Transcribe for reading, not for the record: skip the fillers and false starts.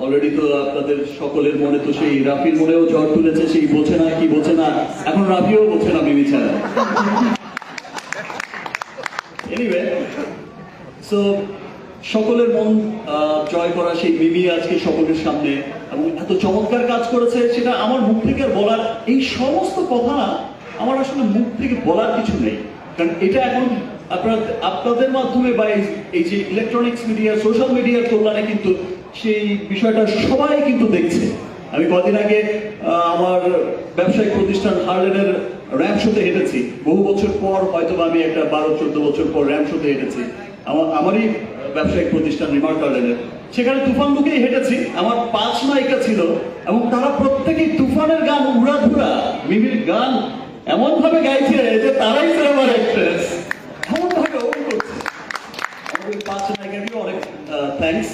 Already তো আপনাদের সকলের মনে তো সেই রাফির মনেও ঝড় তুলেছে, সেই বোঝে না কি বোঝে না, এখন রাফিও বোঝে না মিমি ছাড়া। এনিওয়ে, সো সকলের মন জয় করা সেই মিমি আজকে সকলের সামনে এবং এত চমৎকার কাজ করেছে, সেটা আমার মুখ থেকে বলার, এই সমস্ত কথা না আমার আসলে মুখ থেকে বলার কিছু নেই, কারণ এটা এখন আপনাদের মাধ্যমে বা এই যে ইলেকট্রনিক্স মিডিয়া, সোশ্যাল মিডিয়ার কল্যাণে কিন্তু সেই বিষয়টা সবাই কিন্তু দেখছে। আমি কদিন আগে আমার ব্যবসায়িক প্রতিষ্ঠান হার্লেনের র্যাম্প শোতে হেঁটেছি, বহু বছর পর হয়তো আমি একটা 12-14 বছর পর র্যাম্প শোতে হেঁটেছি, আমারই ব্যবসায়িক প্রতিষ্ঠান রিমার্ক গার্ডেনের। সেখানে তুফান বুকেই হেঁটেছি, আমার 5 নায়িকা ছিল এবং তারা প্রত্যেকেই তুফানের গান উড়াধুরা, মিমির গান এমন ভাবে গাইছে যে তারাই সিনেমার অ্যাক্ট্রেস, এমন ভাবে অভিনয় করছে। আমাদের 5 নায়িকাকে অনেক থ্যাঙ্কস।